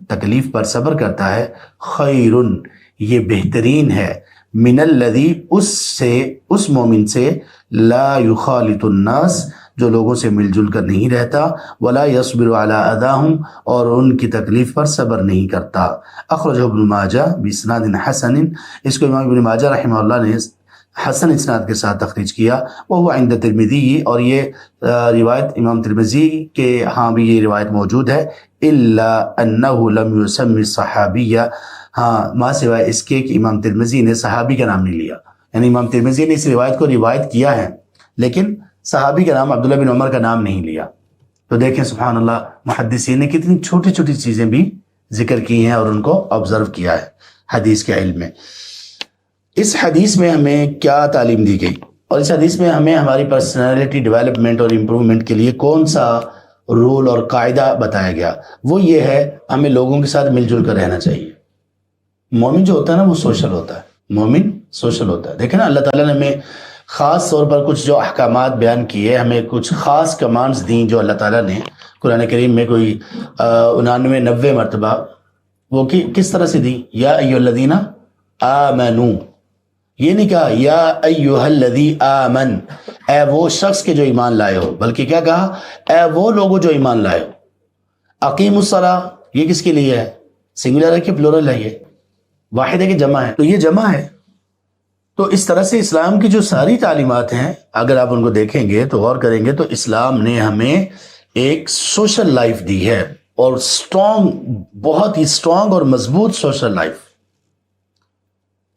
تکلیف پر صبر کرتا ہے۔ خَيْرٌ، یہ بہترین ہے، من الذی، اس مومن سے، لا یخالط الناس، جو لوگوں سے مل جل کر نہیں رہتا، ولا یصبر علی اذاہم، اور ان کی تکلیف پر صبر نہیں کرتا۔ اخرجہ ابن ماجہ باسناد حسن، اس کو امام ابن ماجہ رحمہ اللہ نے حسن اسناد کے ساتھ تخریج کیا، وہ عند ترمذی، اور یہ روایت امام ترمذی کے ہاں بھی یہ روایت موجود ہے، الا انہ لم یسمی الصحابیہ، ہاں ماں سوائے اس کے کہ امام ترمذی نے صحابی کا نام نہیں لیا، یعنی امام ترمذی نے اس روایت کو روایت کیا ہے لیکن صحابی کا نام عبداللہ بن عمر کا نام نہیں لیا۔ تو دیکھیں سبحان اللہ، محدثین نے کتنی چھوٹی چھوٹی چیزیں بھی ذکر کی ہیں اور ان کو آبزرو کیا ہے حدیث کے علم میں۔ اس حدیث میں ہمیں کیا تعلیم دی گئی، اور اس حدیث میں ہمیں ہماری پرسنالٹی ڈیولپمنٹ اور امپرومنٹ کے لیے کون سا رول اور قاعدہ بتایا گیا، وہ یہ ہے ہمیں لوگوں کے ساتھ مل جل کر رہنا چاہیے۔ مومن جو ہوتا ہے نا وہ سوشل ہوتا ہے، مومن سوشل ہوتا ہے۔ دیکھیں نا اللہ تعالیٰ نے ہمیں خاص طور پر کچھ جو احکامات بیان کیے، ہمیں کچھ خاص کمانڈز دیں جو اللہ تعالیٰ نے قرآن کریم میں کوئی 99 90 مرتبہ، وہ کس طرح سے دی؟ یا ایھا الذین آمنو، یہ نہیں کہا یا ایھا الذی آمن، اے وہ شخص کے جو ایمان لائے ہو، بلکہ کیا کہا؟ اے وہ لوگوں جو ایمان لائے ہو۔ اقیم الصلاۃ، یہ کس کے لیے ہے؟ سنگولر ہے کہ پلورل ہے؟ یہ واحد ہے کہ جمع ہے؟ تو یہ جمع ہے۔ تو اس طرح سے اسلام کی جو ساری تعلیمات ہیں اگر آپ ان کو دیکھیں گے تو غور کریں گے تو اسلام نے ہمیں ایک سوشل لائف دی ہے، اور سٹرونگ، بہت ہی سٹرونگ اور مضبوط سوشل لائف،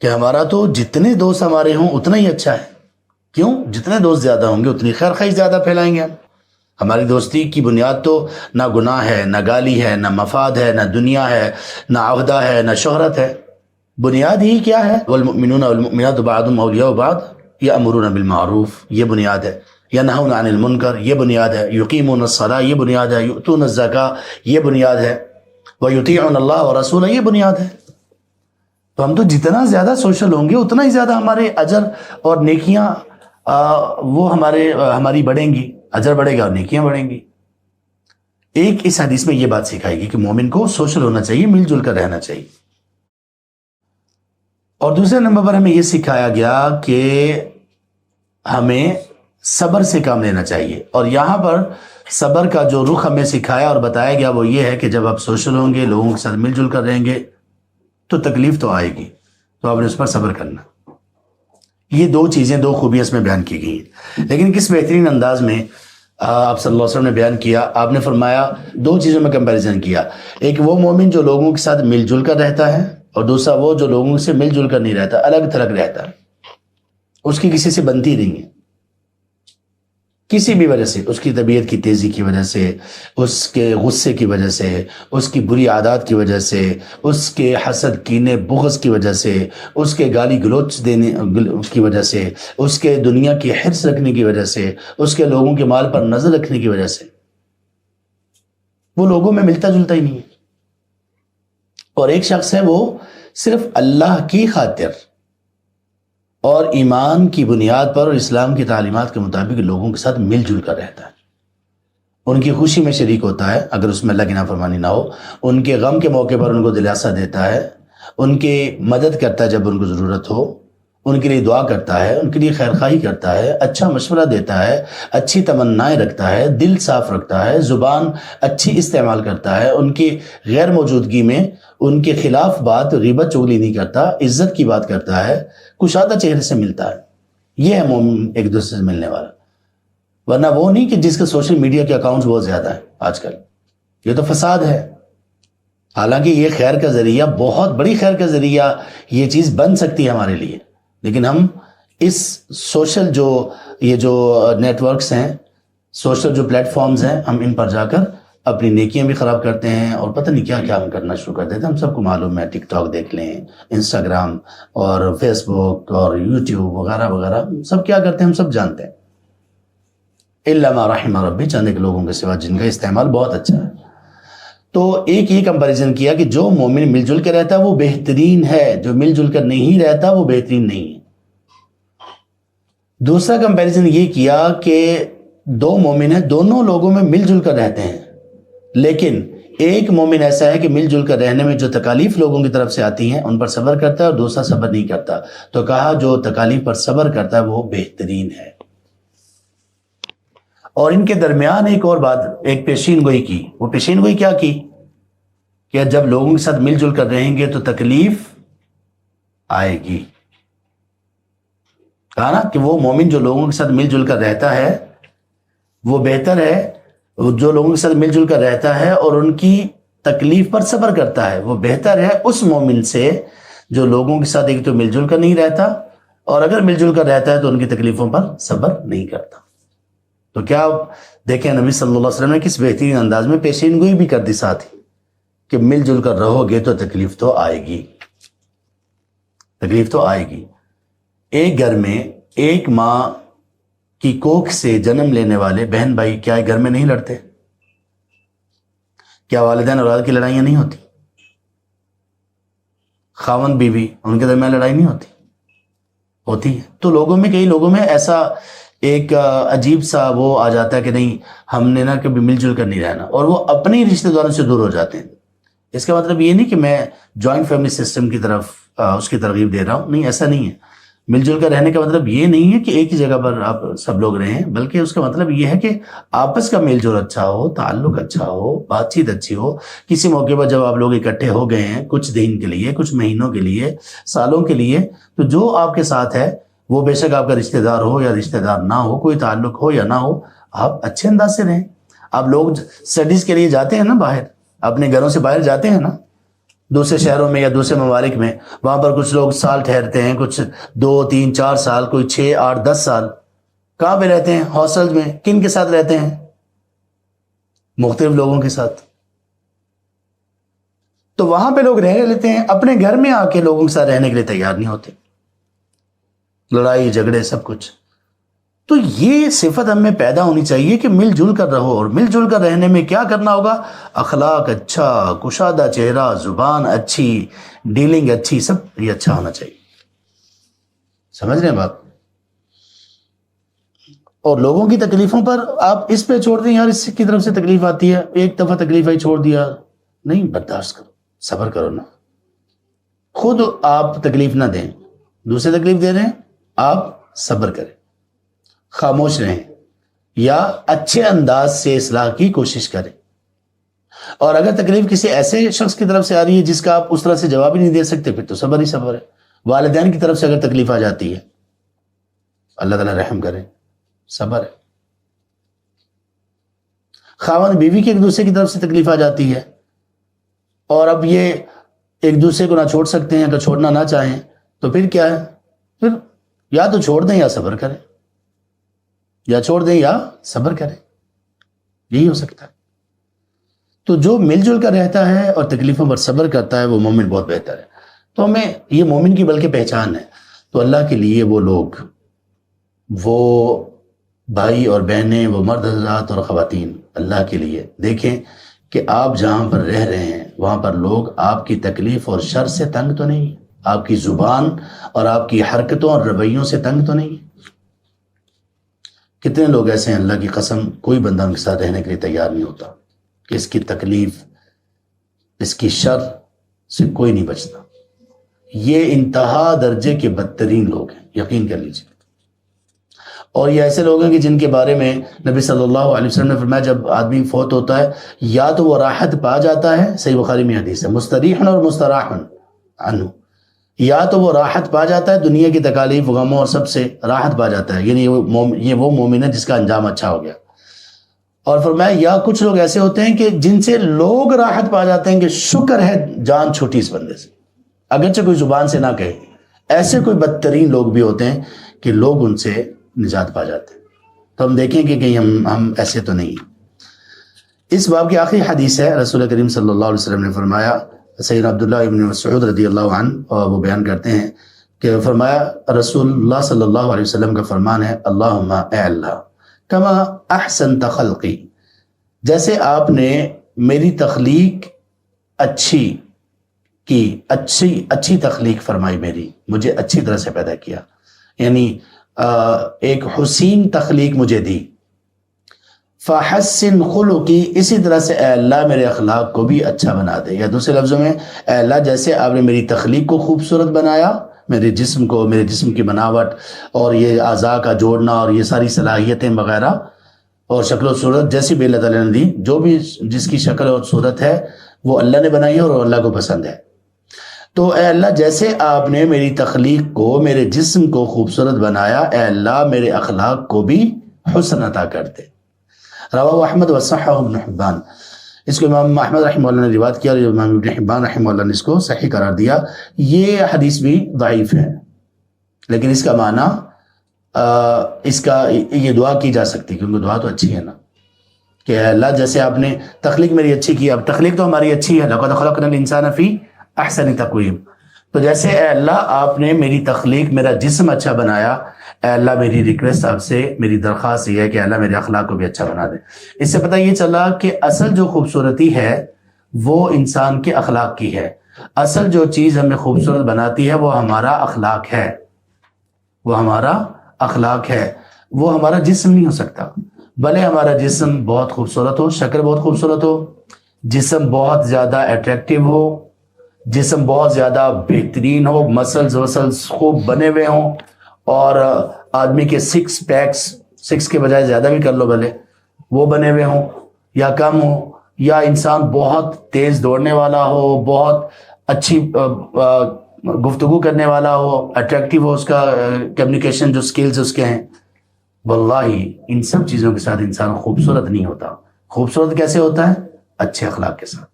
کہ ہمارا تو جتنے دوست ہمارے ہوں اتنا ہی اچھا ہے۔ کیوں؟ جتنے دوست زیادہ ہوں گے اتنی خیر خواہی زیادہ پھیلائیں گے ہم۔ ہماری دوستی کی بنیاد تو نہ گناہ ہے، نہ گالی ہے، نہ مفاد ہے، نہ دنیا ہے، نہ عہدہ ہے، نہ شہرت ہے۔ بنیاد ہی کیا ہے؟ والمؤمنون والمؤمنات بعضهم اولیاء بعض یأمرون بالمعروف، یہ بنیاد ہے، ینہون عن المنکر، یہ بنیاد ہے، یقیمون الصلاۃ، یہ بنیاد ہے، یؤتون الزکاۃ، یہ بنیاد ہے، ویطیعون اللہ ورسولہ، یہ بنیاد ہے۔ تو ہم تو جتنا زیادہ سوشل ہوں گے اتنا ہی زیادہ ہمارے اجر اور نیکیاں وہ ہماری بڑھیں گی، اجر بڑھے گا اور نیکیاں بڑھیں گی۔ ایک اس حدیث میں یہ بات سکھائے گی کہ مومن کو سوشل ہونا چاہیے، مل جل کر رہنا چاہیے۔ اور دوسرے نمبر پر ہمیں یہ سکھایا گیا کہ ہمیں صبر سے کام لینا چاہیے، اور یہاں پر صبر کا جو رخ ہمیں سکھایا اور بتایا گیا وہ یہ ہے کہ جب آپ سوشل ہوں گے، لوگوں کے ساتھ مل جل کر رہیں گے تو تکلیف تو آئے گی، تو آپ نے اس پر صبر کرنا۔ یہ دو چیزیں، دو خوبیاں اس میں بیان کی گئی ہیں، لیکن کس بہترین انداز میں آپ صلی اللہ علیہ وسلم نے بیان کیا۔ آپ نے فرمایا، دو چیزوں میں کمپیریزن کیا، ایک وہ مومن جو لوگوں کے ساتھ مل جل کر رہتا ہے، اور دوسرا وہ جو لوگوں سے مل جل کر نہیں رہتا، الگ تھلگ رہتا ہے، اس کی کسی سے بنتی نہیں ہے کسی بھی وجہ سے، اس کی طبیعت کی تیزی کی وجہ سے، اس کے غصے کی وجہ سے، اس کی بری عادات کی وجہ سے، اس کے حسد کینے بغض کی وجہ سے، اس کے گالی گلوچ دینے کی وجہ سے، اس کے دنیا کی حرص رکھنے کی وجہ سے، اس کے لوگوں کے مال پر نظر رکھنے کی وجہ سے، وہ لوگوں میں ملتا جلتا ہی نہیں ہے۔ اور ایک شخص ہے وہ صرف اللہ کی خاطر اور ایمان کی بنیاد پر اور اسلام کی تعلیمات کے مطابق لوگوں کے ساتھ مل جل کر رہتا ہے، ان کی خوشی میں شریک ہوتا ہے اگر اس میں اللہ کی نافرمانی نہ ہو، ان کے غم کے موقع پر ان کو دلاسا دیتا ہے، ان کی مدد کرتا ہے جب ان کو ضرورت ہو، ان کے لیے دعا کرتا ہے، ان کے لیے خیر خواہی کرتا ہے، اچھا مشورہ دیتا ہے، اچھی تمنائیں رکھتا ہے، دل صاف رکھتا ہے، زبان اچھی استعمال کرتا ہے، ان کی غیر موجودگی میں ان کے خلاف بات، غیبت چغلی نہیں کرتا، عزت کی بات کرتا ہے، کشادہ چہرے سے ملتا ہے۔ یہ ہے مومن ایک دوسرے سے ملنے والا، ورنہ وہ نہیں کہ جس کے سوشل میڈیا کے اکاؤنٹس بہت زیادہ ہیں آج کل، یہ تو فساد ہے۔ حالانکہ یہ خیر کا ذریعہ، بہت بڑی خیر کا ذریعہ یہ چیز بن سکتی ہے ہمارے لیے، لیکن ہم اس سوشل یہ جو نیٹ ورکس ہیں، سوشل جو پلیٹ فارمز ہیں، ہم ان پر جا کر اپنی نیکیاں بھی خراب کرتے ہیں، اور پتہ نہیں کیا کیا ہم کرنا شروع کر دیتے ہیں۔ ہم سب کو معلوم ہے، ٹک ٹاک دیکھ لیں، انسٹاگرام اور فیس بک اور یوٹیوب وغیرہ وغیرہ، سب کیا کرتے ہیں ہم سب جانتے ہیں، الا ما رحم ربی، چند ایک لوگوں کے سوا جن کا استعمال بہت اچھا ہے۔ تو ایک یہ کمپیریزن کیا کہ جو مومن مل جل کے رہتا ہے وہ بہترین ہے، جو مل جل کر نہیں رہتا وہ بہترین نہیں ہے۔ دوسرا کمپیریزن یہ کیا کہ دو مومن ہیں، دونوں لوگوں میں مل جل کر رہتے ہیں، لیکن ایک مومن ایسا ہے کہ مل جل کر رہنے میں جو تکالیف لوگوں کی طرف سے آتی ہیں ان پر صبر کرتا ہے، اور دوسرا صبر نہیں کرتا، تو کہا جو تکالیف پر صبر کرتا ہے وہ بہترین ہے۔ اور ان کے درمیان ایک اور بات، ایک پیشین گوئی کی، وہ پیشین گوئی کیا کی کہ جب لوگوں کے ساتھ مل جل کر رہیں گے تو تکلیف آئے گی، کہا نا کہ وہ مومن جو لوگوں کے ساتھ مل جل کر رہتا ہے وہ بہتر ہے، جو لوگوں کے ساتھ مل جل کر رہتا ہے اور ان کی تکلیف پر صبر کرتا ہے وہ بہتر ہے اس مومن سے جو لوگوں کے ساتھ ایک تو مل جل کر نہیں رہتا اور اگر مل جل کر رہتا ہے تو ان کی تکلیفوں پر صبر نہیں کرتا۔ تو کیا دیکھیں نبی صلی اللہ علیہ وسلم نے کس بہترین انداز میں پیشین گوئی بھی کر دی ساتھ ہی کہ مل جل کر رہو گے تو تکلیف تو آئے گی، تکلیف تو آئے گی۔ ایک گھر میں ایک ماں کی کوکھ سے جنم لینے والے بہن بھائی کیا ایک گھر میں نہیں لڑتے؟ کیا والدین اولاد کی لڑائیاں نہیں ہوتی؟ خاوند بیوی ان کے درمیان لڑائی نہیں ہوتی؟ ہوتی ہے۔ تو لوگوں میں کئی لوگوں میں ایسا ایک عجیب سا وہ آ جاتا ہے کہ نہیں ہم نے نا کبھی مل جل کر نہیں رہنا، اور وہ اپنے رشتہ داروں سے دور ہو جاتے ہیں۔ اس کا مطلب یہ نہیں کہ میں جوائنٹ فیملی سسٹم کی طرف اس کی ترغیب دے رہا ہوں، نہیں ایسا نہیں ہے۔ مل جل کر رہنے کا مطلب یہ نہیں ہے کہ ایک ہی جگہ پر آپ سب لوگ رہیں، بلکہ اس کا مطلب یہ ہے کہ آپس کا میل جول اچھا ہو، تعلق اچھا ہو، بات چیت اچھی ہو۔ کسی موقع پر جب آپ لوگ اکٹھے ہو گئے ہیں کچھ دن کے لیے، کچھ مہینوں کے لیے، سالوں کے لیے، تو جو آپ کے ساتھ ہے وہ بے شک آپ کا رشتہ دار ہو یا رشتہ دار نہ ہو، کوئی تعلق ہو یا نہ ہو، آپ اچھے انداز سے رہیں۔ آپ لوگ اسٹڈیز کے لیے جاتے ہیں نا باہر، اپنے گھروں سے باہر جاتے ہیں نا دوسرے شہروں میں یا دوسرے ممالک میں، وہاں پر کچھ لوگ سال ٹھہرتے ہیں، کچھ 2 3 4 سال، کوئی 6 8 10 سال۔ کہاں پہ رہتے ہیں؟ ہاسٹل میں۔ کن کے ساتھ رہتے ہیں؟ مختلف لوگوں کے ساتھ۔ تو وہاں پہ لوگ رہ لیتے ہیں، اپنے گھر میں آ کے لوگوں کے ساتھ رہنے کے لیے تیار نہیں ہوتے، لڑائی جھگڑے سب کچھ۔ تو یہ صفت ہم میں پیدا ہونی چاہیے کہ مل جل کر رہو، اور مل جل کر رہنے میں کیا کرنا ہوگا؟ اخلاق اچھا، کشادہ چہرہ، زبان اچھی، ڈیلنگ اچھی، سب یہ اچھا ہونا چاہیے۔ سمجھ رہے ہیں بات؟ اور لوگوں کی تکلیفوں پر آپ اس پہ چھوڑ دیں یار اس کی طرف سے تکلیف آتی ہے، ایک دفعہ تکلیف آئی چھوڑ دیا، نہیں، برداشت کرو، صبر کرو نا۔ خود آپ تکلیف نہ دیں، دوسرے تکلیف دے رہے ہیں، آپ صبر کریں، خاموش رہیں یا اچھے انداز سے اصلاح کی کوشش کریں۔ اور اگر تکلیف کسی ایسے شخص کی طرف سے آ رہی ہے جس کا آپ اس طرح سے جواب ہی نہیں دے سکتے، پھر تو صبر ہی صبر ہے۔ والدین کی طرف سے اگر تکلیف آ جاتی ہے، اللہ تعالیٰ رحم کرے، صبر ہے۔ خاوند بیوی کی ایک دوسرے کی طرف سے تکلیف آ جاتی ہے اور اب یہ ایک دوسرے کو نہ چھوڑ سکتے ہیں، اگر چھوڑنا نہ چاہیں تو پھر کیا ہے؟ پھر یا تو چھوڑ دیں یا صبر کریں، یا چھوڑ دیں یا صبر کریں، یہی ہو سکتا ہے۔ تو جو مل جل کر رہتا ہے اور تکلیفوں پر صبر کرتا ہے وہ مومن بہت بہتر ہے۔ تو ہمیں یہ مومن کی بلکہ پہچان ہے۔ تو اللہ کے لیے وہ لوگ، وہ بھائی اور بہنیں، وہ مرد حضرات اور خواتین، اللہ کے لیے دیکھیں کہ آپ جہاں پر رہ رہے ہیں وہاں پر لوگ آپ کی تکلیف اور شر سے تنگ تو نہیں، آپ کی زبان اور آپ کی حرکتوں اور رویوں سے تنگ تو نہیں۔ کتنے لوگ ایسے ہیں اللہ کی قسم کوئی بندہ ان کے ساتھ رہنے کے لیے تیار نہیں ہوتا کہ اس کی تکلیف، اس کی شر سے کوئی نہیں بچتا۔ یہ انتہا درجے کے بدترین لوگ ہیں، یقین کر لیجیے۔ اور یہ ایسے لوگ ہیں کہ جن کے بارے میں نبی صلی اللہ علیہ وسلم نے فرمایا جب آدمی فوت ہوتا ہے یا تو وہ راحت پا جاتا ہے، صحیح بخاری میں حدیث ہے، مستریحن اور مستراحن عنہ، یا تو وہ راحت پا جاتا ہے دنیا کی تکالیف غموں اور سب سے راحت پا جاتا ہے، یعنی یہ وہ مومن ہے جس کا انجام اچھا ہو گیا۔ اور فرمایا یا کچھ لوگ ایسے ہوتے ہیں کہ جن سے لوگ راحت پا جاتے ہیں کہ شکر ہے جان چھوٹی اس بندے سے، اگرچہ کوئی زبان سے نہ کہے۔ ایسے کوئی بدترین لوگ بھی ہوتے ہیں کہ لوگ ان سے نجات پا جاتے ہیں۔ تو ہم دیکھیں کہ کہیں ہم ایسے تو نہیں۔ اس باب کی آخری حدیث ہے، رسول کریم صلی اللہ علیہ وسلم نے فرمایا، سیدنا عبداللہ ابن مسعود رضی اللہ عنہ وہ بیان کرتے ہیں کہ فرمایا رسول اللہ صلی اللہ علیہ وسلم کا فرمان ہے، اللہم اے اللہ کما احسنت خلقی، جیسے آپ نے میری تخلیق اچھی کی، اچھی تخلیق فرمائی، میری مجھے اچھی طرح سے پیدا کیا، یعنی ایک حسین تخلیق مجھے دی، فحسن خلقی، اسی طرح سے اے اللہ میرے اخلاق کو بھی اچھا بنا دے، یا دوسرے لفظوں میں اے اللہ جیسے آپ نے میری تخلیق کو خوبصورت بنایا، میرے جسم کو، میرے جسم کی بناوٹ اور یہ اعضاء کا جوڑنا اور یہ ساری صلاحیتیں وغیرہ اور شکل و صورت جیسی بھی اللہ تعالیٰ نے دی، جو بھی جس کی شکل اور صورت ہے وہ اللہ نے بنائی ہے اور اللہ کو پسند ہے۔ تو اے اللہ جیسے آپ نے میری تخلیق کو، میرے جسم کو خوبصورت بنایا، اے اللہ میرے اخلاق کو بھی حسن عطا کر دے۔ رواہ احمد وصححہ ابن حبان، اس کو امام احمد رحمہ اللہ نے روایت کیا اور امام ابن حبان رحمہ اللہ نے اس کو صحیح قرار دیا۔ یہ حدیث بھی ضعیف ہے، لیکن اس کا معنی اس کا یہ دعا کی جا سکتی، کیونکہ دعا تو اچھی ہے نا، کہ اے اللہ جیسے آپ نے تخلیق میری اچھی کی، اب تخلیق تو ہماری اچھی ہے، لقد خلقنا الانسان فی احسن تقویم، تو جیسے اے اللہ آپ نے میری تخلیق، میرا جسم اچھا بنایا، اے اللہ میری ریکویسٹ آپ سے، میری درخواست یہ ہے کہ اللہ میرے اخلاق کو بھی اچھا بنا دے۔ اس سے پتہ یہ چلا کہ اصل جو خوبصورتی ہے وہ انسان کے اخلاق کی ہے، اصل جو چیز ہمیں خوبصورت بناتی ہے وہ ہمارا اخلاق ہے، وہ ہمارا اخلاق ہے، وہ ہمارا جسم نہیں ہو سکتا۔ بھلے ہمارا جسم بہت خوبصورت ہو، شکل بہت خوبصورت ہو، جسم بہت زیادہ اٹریکٹیو ہو، جسم بہت زیادہ بہترین ہو، مسلز خوب بنے ہوئے ہوں، اور آدمی کے سکس پیکس، سکس کے بجائے زیادہ بھی کر لو بھلے، وہ بنے ہوئے ہوں یا کم ہو، یا انسان بہت تیز دوڑنے والا ہو، بہت اچھی گفتگو کرنے والا ہو، اٹریکٹیو ہو، اس کا کمیونیکیشن جو سکلز اس کے ہیں، واللہ ان سب چیزوں کے ساتھ انسان خوبصورت نہیں ہوتا۔ خوبصورت کیسے ہوتا ہے؟ اچھے اخلاق کے ساتھ۔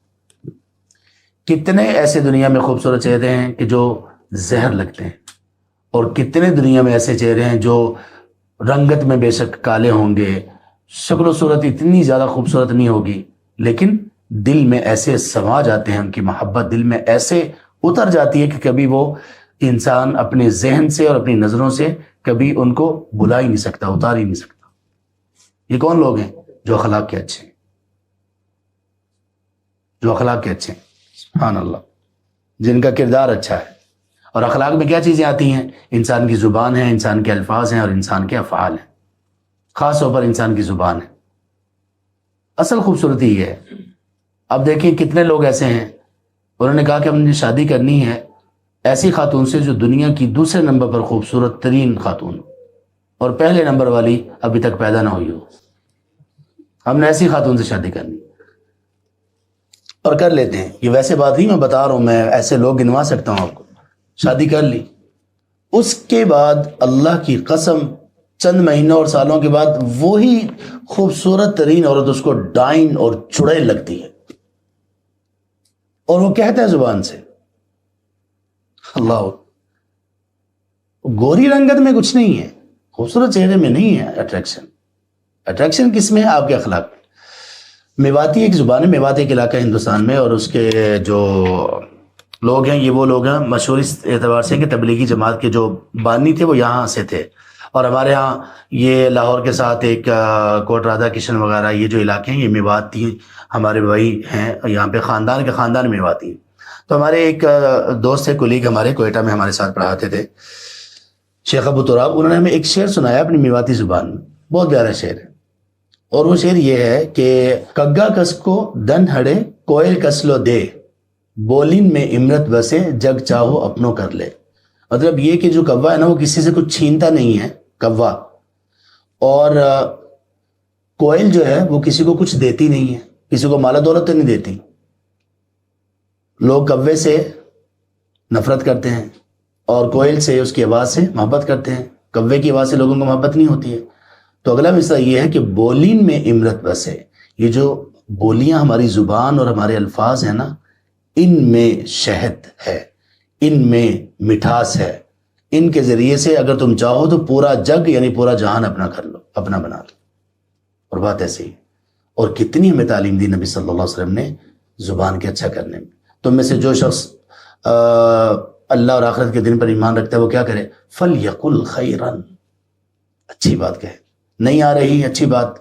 کتنے ایسے دنیا میں خوبصورت چہرے ہیں کہ جو زہر لگتے ہیں، اور کتنے دنیا میں ایسے چہرے ہیں جو رنگت میں بے شک کالے ہوں گے، شکل و صورت اتنی زیادہ خوبصورت نہیں ہوگی، لیکن دل میں ایسے سما جاتے ہیں، ان کی محبت دل میں ایسے اتر جاتی ہے کہ کبھی وہ انسان اپنے ذہن سے اور اپنی نظروں سے کبھی ان کو بلا ہی نہیں سکتا، اتار ہی نہیں سکتا۔ یہ کون لوگ ہیں؟ جو اخلاق کے اچھے ہیں، جو اخلاق کے اچھے ہیں، سبحان اللہ، جن کا کردار اچھا ہے۔ اور اخلاق میں کیا چیزیں آتی ہیں؟ انسان کی زبان ہے، انسان کے الفاظ ہیں، اور انسان کے افعال ہیں، خاص طور پر انسان کی زبان ہے۔ اصل خوبصورتی یہ ہے۔ اب دیکھیں کتنے لوگ ایسے ہیں، انہوں نے کہا کہ ہم نے شادی کرنی ہے ایسی خاتون سے جو دنیا کی دوسرے نمبر پر خوبصورت ترین خاتون، اور پہلے نمبر والی ابھی تک پیدا نہ ہوئی ہو، ہم نے ایسی خاتون سے شادی کرنی، اور کر لیتے ہیں۔ یہ ویسے بات نہیں میں بتا رہا ہوں، میں ایسے لوگ گنوا سکتا ہوں آپ کو۔ شادی کر لی، اس کے بعد اللہ کی قسم چند مہینوں اور سالوں کے بعد وہی خوبصورت ترین عورت اس کو ڈائن اور چڑیل لگتی ہے، اور وہ کہتا ہے زبان سے، اللہ، گوری رنگت میں کچھ نہیں ہے، خوبصورت چہرے میں نہیں ہے اٹریکشن۔ اٹریکشن کس میں ہے؟ آپ کے اخلاق میں۔ میواتی ایک زبان ہے، میوات ایک علاقہ ہندوستان میں، اور اس کے جو لوگ ہیں، یہ وہ لوگ ہیں مشہور اس اعتبار سے کہ تبلیغی جماعت کے جو بانی تھے وہ یہاں سے تھے، اور ہمارے ہاں یہ لاہور کے ساتھ ایک کوٹ رادھا کشن وغیرہ یہ جو علاقے ہیں، یہ میواتی ہمارے بھائی ہیں، یہاں پہ خاندان کے خاندان میواتی ہیں۔ تو ہمارے ایک دوست ہے، کولیگ ہمارے کوئٹہ میں ہمارے ساتھ پڑھاتے تھے، شیخ ابو تراب، انہوں نے ہمیں ایک شعر سنایا اپنی میواتی زبان میں، بہت پیارا شعر ہے، اور وہ شعر یہ ہے کہ کگا کس کو دن ہڑے کوئل کسلو دے، بولین میں امرت بسے جگ چاہو اپنوں کر لے۔ مطلب یہ کہ جو کوا ہے نا وہ کسی سے کچھ چھینتا نہیں ہے، کوا، اور کوئل جو ہے وہ کسی کو کچھ دیتی نہیں ہے، کسی کو مال دولت نہیں دیتی۔ لوگ کوے سے نفرت کرتے ہیں اور کوئل سے، اس کی آواز سے محبت کرتے ہیں، کوے کی آواز سے لوگوں کو محبت نہیں ہوتی ہے۔ تو اگلا مسئلہ یہ ہے کہ بولین میں امرت بسے، یہ جو بولیاں ہماری زبان اور ہمارے الفاظ ہیں نا، ان میں شہد ہے، ان میں مٹھاس ہے، ان کے ذریعے سے اگر تم چاہو تو پورا جگ یعنی پورا جہان اپنا کر لو، اپنا بنا لو۔ اور بات ایسی ہی، اور کتنی ہمیں تعلیم دی نبی صلی اللہ علیہ وسلم نے زبان کے اچھا کرنے میں۔ تم میں سے جو شخص اللہ اور آخرت کے دن پر ایمان رکھتا ہے وہ کیا کرے؟ فَلْيَقُلْ خَيْرًا، اچھی بات کہے، نہیں آ رہی اچھی بات،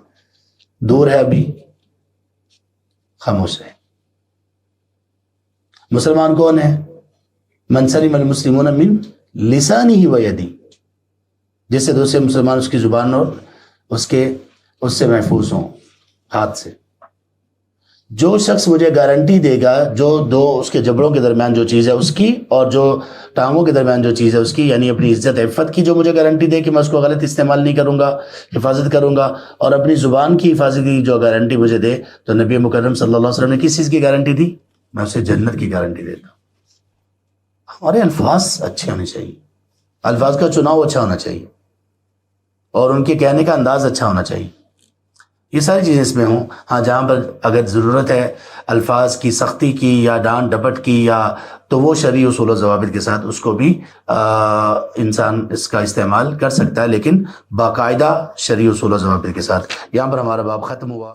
دور ہے ابھی، خاموش ہے۔ مسلمان کون ہے؟ من سلم المسلمون من لسانہ و یدہ، جس سے دوسرے مسلمان اس کی زبان اور اس سے محفوظ ہوں، ہاتھ سے۔ جو شخص مجھے گارنٹی دے گا، جو دو اس کے جبڑوں کے درمیان جو چیز ہے اس کی، اور جو ٹانگوں کے درمیان جو چیز ہے اس کی، یعنی اپنی عزت عفت کی جو مجھے گارنٹی دے کہ میں اس کو غلط استعمال نہیں کروں گا، حفاظت کروں گا، اور اپنی زبان کی حفاظت کی جو گارنٹی مجھے دے، تو نبی مکرم صلی اللہ علیہ وسلم نے کس چیز کی گارنٹی دی؟ میں اسے جنت کی گارنٹی دیتا ہوں۔ ہمارے الفاظ اچھے ہونے چاہیے، الفاظ کا چناؤ اچھا ہونا چاہیے، اور ان کے کہنے کا انداز اچھا ہونا چاہیے، یہ ساری چیزیں اس میں ہوں۔ ہاں جہاں پر اگر ضرورت ہے الفاظ کی سختی کی یا ڈانٹ ڈپٹ کی یا تو وہ شرعی اصول و ضوابط کے ساتھ اس کو بھی انسان اس کا استعمال کر سکتا ہے، لیکن باقاعدہ شرعی اصول و ضوابط کے ساتھ۔ یہاں پر ہمارا باب ختم ہوا۔